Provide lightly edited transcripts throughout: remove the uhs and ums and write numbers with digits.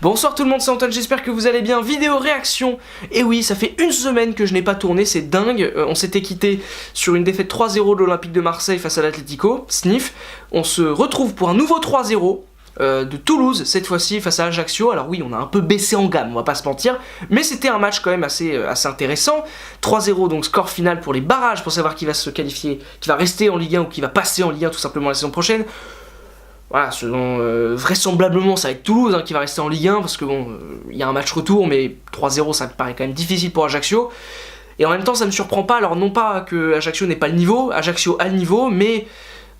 Bonsoir tout le monde, c'est Antoine, j'espère que vous allez bien. Vidéo réaction. Et oui, ça fait une semaine que je n'ai pas tourné, c'est dingue. On s'était quitté sur une défaite 3-0 de l'Olympique de Marseille face à l'Atlético, Sniff. On se retrouve pour un nouveau 3-0 de Toulouse, cette fois-ci face à Ajaccio. Alors oui, on a un peu baissé en gamme, on va pas se mentir, mais c'était un match quand même assez intéressant. 3-0, donc score final pour les barrages, pour savoir qui va se qualifier, qui va rester en Ligue 1 ou qui va passer en Ligue 1 tout simplement la saison prochaine. Voilà, selon vraisemblablement ça va être Toulouse qui va rester en Ligue 1 parce que bon, il y a un match retour, mais 3-0 ça me paraît quand même difficile pour Ajaccio. Et en même temps ça me surprend pas, alors non pas que Ajaccio n'ait pas le niveau, Ajaccio a le niveau, mais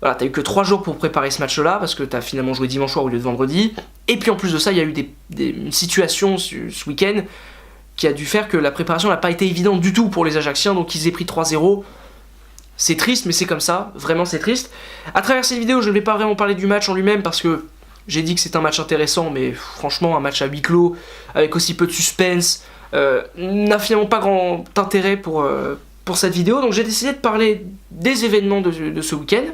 voilà, t'as eu que 3 jours pour préparer ce match là parce que t'as finalement joué dimanche soir au lieu de vendredi. Et puis en plus de ça, il y a eu une situation ce week-end qui a dû faire que la préparation n'a pas été évidente du tout pour les Ajacciens, donc ils aient pris 3-0. C'est triste, mais c'est comme ça, vraiment c'est triste. À travers cette vidéo, je ne vais pas vraiment parler du match en lui-même parce que j'ai dit que c'est un match intéressant, mais franchement, un match à huis clos, avec aussi peu de suspense, n'a finalement pas grand intérêt pour cette vidéo. Donc j'ai décidé de parler des événements de ce week-end,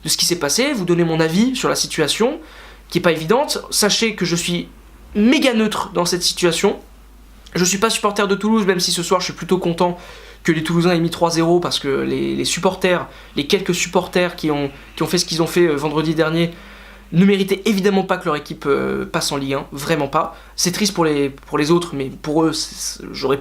de ce qui s'est passé, vous donner mon avis sur la situation, qui n'est pas évidente. Sachez que je suis méga neutre dans cette situation. Je suis pas supporter de Toulouse, même si ce soir je suis plutôt content que les Toulousains aient mis 3-0 parce que les supporters, les quelques supporters qui ont fait ce qu'ils ont fait vendredi dernier ne méritaient évidemment pas que leur équipe passe en Ligue 1, vraiment pas. C'est triste pour les autres, mais pour eux, j'aurais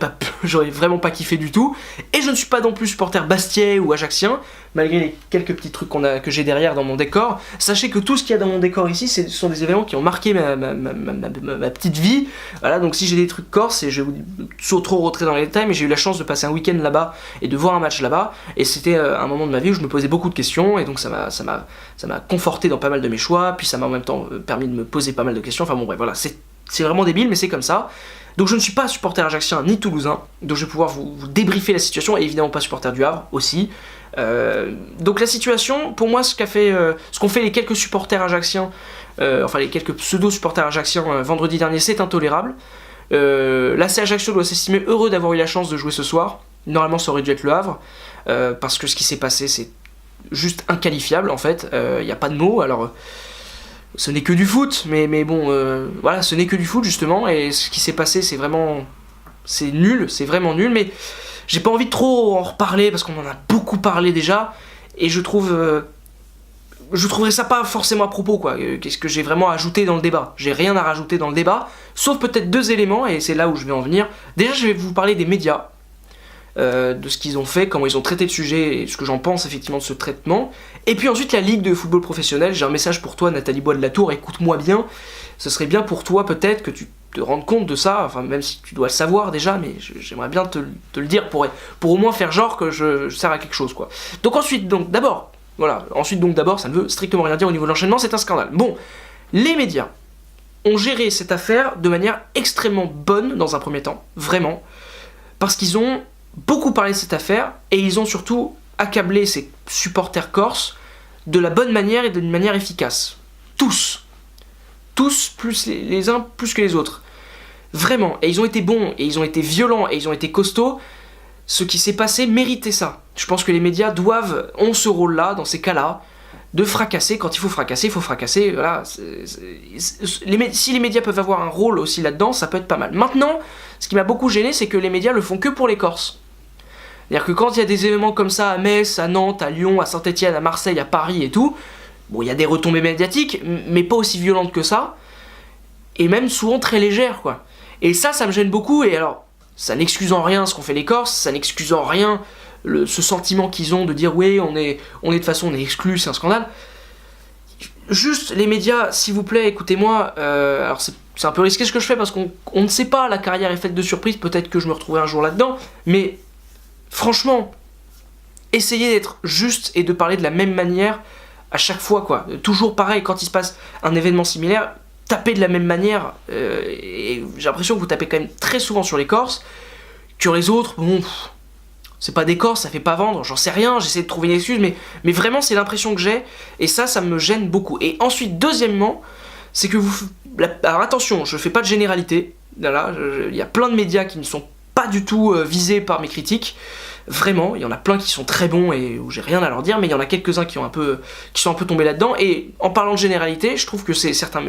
vraiment pas kiffé du tout. Et je ne suis pas non plus supporter bastiais ou ajaccien, malgré les quelques petits trucs que j'ai derrière dans mon décor. Sachez que tout ce qu'il y a dans mon décor ici, ce sont des événements qui ont marqué ma petite vie. Voilà, donc si j'ai des trucs corses, et je vais vous trop rentrer dans les détails, mais j'ai eu la chance de passer un week-end là-bas et de voir un match là-bas. Et c'était un moment de ma vie où je me posais beaucoup de questions, et donc ça m'a conforté dans pas mal de mes choix. Puis ça m'a en même temps permis de me poser pas mal de questions. Enfin bon bref, voilà, c'est vraiment débile, mais c'est comme ça. Donc je ne suis pas supporter ajaccien ni toulousain, donc je vais pouvoir vous débriefer la situation, et évidemment pas supporter du Havre aussi. Donc la situation, pour moi, ce qu'ont fait les quelques supporters ajacciens, enfin les quelques pseudo-supporters ajacciens vendredi dernier, c'est intolérable. L'AC Ajaccio doit s'estimer heureux d'avoir eu la chance de jouer ce soir. Normalement ça aurait dû être le Havre, parce que ce qui s'est passé c'est juste inqualifiable en fait, il n'y a pas de mots. Alors ce n'est que du foot, mais bon, voilà, ce n'est que du foot justement, et ce qui s'est passé c'est nul, c'est vraiment nul, mais j'ai pas envie de trop en reparler parce qu'on en a beaucoup parlé déjà, et je trouverais ça pas forcément à propos quoi. Qu'est-ce que j'ai vraiment à ajouter dans le débat? J'ai rien à rajouter dans le débat, sauf peut-être deux éléments, et c'est là où je vais en venir. Déjà je vais vous parler des médias, de ce qu'ils ont fait, comment ils ont traité le sujet, et ce que j'en pense effectivement de ce traitement. Et puis ensuite la Ligue de football professionnel. J'ai un message pour toi, Nathalie Bois de la Tour, écoute-moi bien. Ce serait bien pour toi peut-être que tu te rendes compte de ça, enfin même si tu dois le savoir déjà, mais j'aimerais bien te le dire pour au moins faire genre que je sers à quelque chose quoi. Donc ensuite d'abord, ça ne veut strictement rien dire au niveau de l'enchaînement, c'est un scandale. Bon, les médias ont géré cette affaire de manière extrêmement bonne dans un premier temps, vraiment, parce qu'ils ont beaucoup parlé de cette affaire, et ils ont surtout accablé ces supporters corses de la bonne manière et d'une manière efficace. Tous, plus les uns plus que les autres. Vraiment, et ils ont été bons, et ils ont été violents, et ils ont été costauds. Ce qui s'est passé méritait ça. Je pense que les médias ont ce rôle-là, dans ces cas-là, de fracasser. Quand il faut fracasser, voilà. Si les médias peuvent avoir un rôle aussi là-dedans, ça peut être pas mal. Maintenant, ce qui m'a beaucoup gêné, c'est que les médias le font que pour les Corses. C'est-à-dire que quand il y a des événements comme ça à Metz, à Nantes, à Lyon, à Saint-Etienne, à Marseille, à Paris et tout, bon, il y a des retombées médiatiques, mais pas aussi violentes que ça, et même souvent très légères, quoi. Et ça me gêne beaucoup, et alors, ça n'excuse en rien ce qu'ont fait les Corses, ça n'excuse en rien ce sentiment qu'ils ont de dire oui, on est de toute façon, on est exclus, c'est un scandale. Juste, les médias, s'il vous plaît, écoutez-moi, alors c'est un peu risqué ce que je fais parce qu'on ne sait pas, la carrière est faite de surprises, peut-être que je me retrouverai un jour là-dedans, mais franchement, essayez d'être juste et de parler de la même manière à chaque fois, quoi. Toujours pareil, quand il se passe un événement similaire, tapez de la même manière, et j'ai l'impression que vous tapez quand même très souvent sur les Corses, que les autres, bon, c'est pas des Corses, ça fait pas vendre, j'en sais rien, j'essaie de trouver une excuse, mais vraiment c'est l'impression que j'ai, et ça me gêne beaucoup. Et ensuite, deuxièmement, c'est que alors attention, je fais pas de généralité, là, il y a plein de médias qui ne sont pas du tout visés par mes critiques, Vraiment, il y en a plein qui sont très bons et où j'ai rien à leur dire, mais il y en a quelques-uns qui sont un peu tombés là-dedans. Et en parlant de généralité, je trouve que certains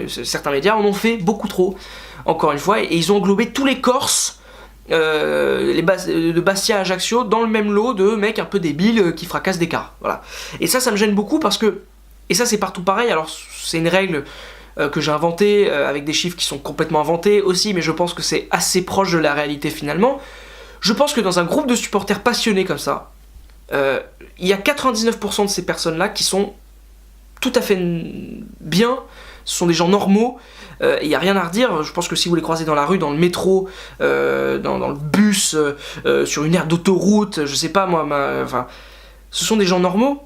médias en ont fait beaucoup trop, encore une fois, et ils ont englobé tous les Corses, de Bastia à Ajaccio, dans le même lot de mecs un peu débiles qui fracassent des cars. Voilà. Et ça me gêne beaucoup parce que, et ça c'est partout pareil, alors c'est une règle que j'ai inventée avec des chiffres qui sont complètement inventés aussi, mais je pense que c'est assez proche de la réalité finalement. Je pense que dans un groupe de supporters passionnés comme ça, il y a 99% de ces personnes-là qui sont tout à fait bien, ce sont des gens normaux, il n'y a rien à redire. Je pense que si vous les croisez dans la rue, dans le métro, dans le bus, sur une aire d'autoroute, je sais pas moi, enfin, ce sont des gens normaux,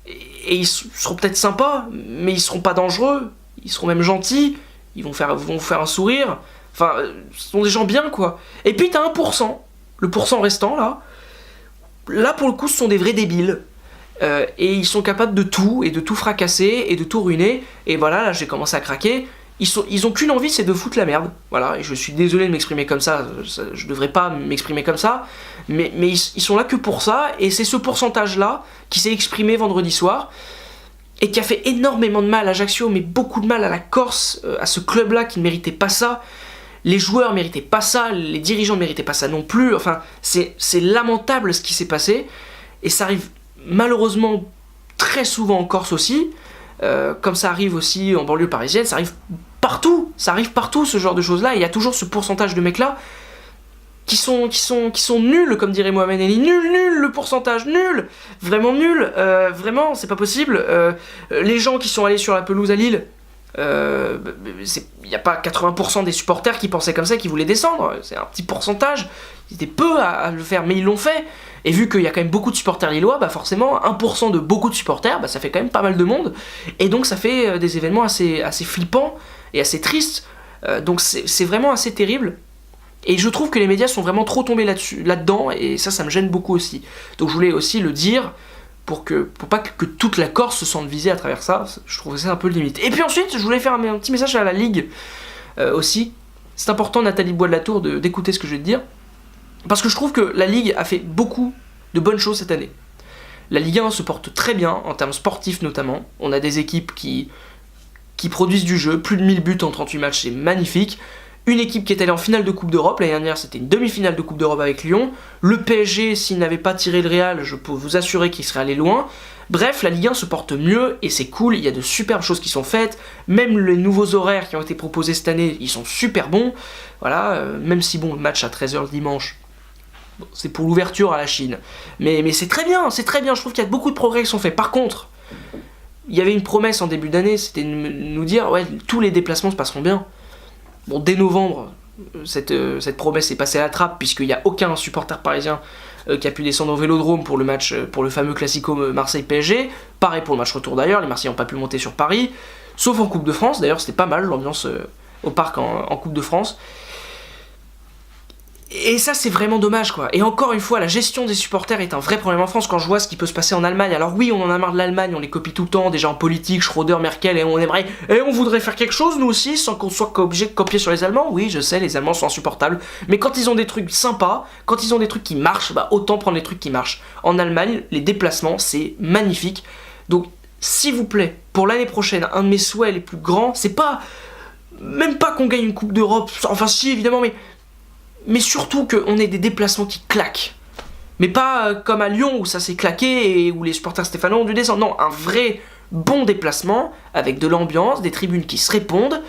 et ils seront peut-être sympas, mais ils seront pas dangereux, ils seront même gentils, ils vont vous faire un sourire, enfin, ce sont des gens bien quoi. Et puis t'as 1%. Le pourcent restant, là pour le coup, ce sont des vrais débiles. Et ils sont capables de tout, et de tout fracasser, et de tout ruiner. Et voilà, là j'ai commencé à craquer. Ils ont qu'une envie, c'est de foutre la merde. Voilà, et je suis désolé de m'exprimer comme ça, je devrais pas m'exprimer comme ça. Mais ils sont là que pour ça, et c'est ce pourcentage-là qui s'est exprimé vendredi soir, et qui a fait énormément de mal à Ajaccio, mais beaucoup de mal à la Corse, à ce club-là qui ne méritait pas ça. Les joueurs méritaient pas ça, les dirigeants ne méritaient pas ça non plus, enfin, c'est lamentable ce qui s'est passé, et ça arrive malheureusement très souvent en Corse aussi, comme ça arrive aussi en banlieue parisienne, ça arrive partout ce genre de choses-là, et il y a toujours ce pourcentage de mecs-là qui sont nuls, comme dirait Mohamed Ali, nul le pourcentage, nul, vraiment nul, vraiment, c'est pas possible. Les gens qui sont allés sur la pelouse à Lille, il n'y a pas 80% des supporters qui pensaient comme ça, qui voulaient descendre, c'est un petit pourcentage, ils étaient peu à le faire, mais ils l'ont fait, et vu qu'il y a quand même beaucoup de supporters lillois, bah forcément 1% de beaucoup de supporters, bah ça fait quand même pas mal de monde, et donc ça fait des événements assez flippants et assez tristes, donc c'est vraiment assez terrible, et je trouve que les médias sont vraiment trop tombés là-dedans, et ça me gêne beaucoup aussi, donc je voulais aussi le dire, pour pas que toute la Corse se sente visée à travers ça, je trouvais ça un peu limite. Et puis ensuite, je voulais faire un petit message à la Ligue aussi. C'est important, Nathalie Bois de la Tour, d'écouter ce que je vais te dire, parce que je trouve que la Ligue a fait beaucoup de bonnes choses cette année. La Ligue 1 se porte très bien, en termes sportifs notamment. On a des équipes qui produisent du jeu, plus de 1000 buts en 38 matchs, c'est magnifique. Une équipe qui est allée en finale de Coupe d'Europe, l'année dernière c'était une demi-finale de Coupe d'Europe avec Lyon. Le PSG, s'il n'avait pas tiré le Real, je peux vous assurer qu'il serait allé loin. Bref, la Ligue 1 se porte mieux et c'est cool, il y a de superbes choses qui sont faites. Même les nouveaux horaires qui ont été proposés cette année, ils sont super bons. Voilà, même si bon, le match à 13h le dimanche, bon, c'est pour l'ouverture à la Chine. Mais c'est très bien, je trouve qu'il y a beaucoup de progrès qui sont faits. Par contre, il y avait une promesse en début d'année, c'était de nous dire, ouais, tous les déplacements se passeront bien. Bon, dès novembre, cette promesse est passée à la trappe, puisqu'il n'y a aucun supporter parisien qui a pu descendre au Vélodrome pour le match, pour le fameux Classico Marseille-PSG. Pareil pour le match retour d'ailleurs, les Marseillais n'ont pas pu monter sur Paris, sauf en Coupe de France. D'ailleurs, c'était pas mal l'ambiance au parc en Coupe de France. Et ça, c'est vraiment dommage, quoi. Et encore une fois, la gestion des supporters est un vrai problème en France. Quand je vois ce qui peut se passer en Allemagne, alors oui, on en a marre de l'Allemagne, on les copie tout le temps, déjà en politique, Schröder, Merkel, et on voudrait faire quelque chose, nous aussi, sans qu'on soit obligé de copier sur les Allemands. Oui, je sais, les Allemands sont insupportables, mais quand ils ont des trucs sympas, quand ils ont des trucs qui marchent, bah autant prendre les trucs qui marchent. En Allemagne, les déplacements, c'est magnifique. Donc, s'il vous plaît, pour l'année prochaine, un de mes souhaits les plus grands, c'est pas... Même pas qu'on gagne une Coupe d'Europe, enfin si, évidemment, mais surtout qu'on ait des déplacements qui claquent. Mais pas comme à Lyon où ça s'est claqué et où les supporters stéphanois ont dû descendre. Non, un vrai bon déplacement avec de l'ambiance, des tribunes qui se répondent.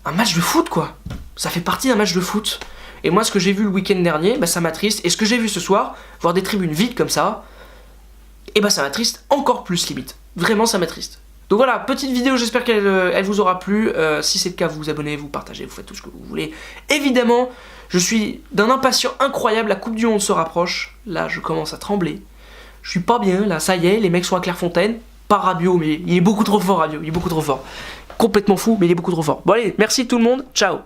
Un match de foot, quoi. Ça fait partie d'un match de foot. Et moi, ce que j'ai vu le week-end dernier, bah, ça m'attriste. Et ce que j'ai vu ce soir, voir des tribunes vides comme ça, et bah ça m'attriste encore plus limite. Vraiment, ça m'attriste. Donc voilà, petite vidéo, j'espère qu'elle vous aura plu. Si c'est le cas, vous vous abonnez, vous partagez, vous faites tout ce que vous voulez. Évidemment, je suis d'un impatient incroyable, la Coupe du Monde se rapproche. Là, je commence à trembler. Je suis pas bien, là, ça y est, les mecs sont à Clairefontaine. Pas Rabiot, mais il est beaucoup trop fort, Rabiot, il est beaucoup trop fort. Complètement fou, mais il est beaucoup trop fort. Bon allez, merci tout le monde, ciao.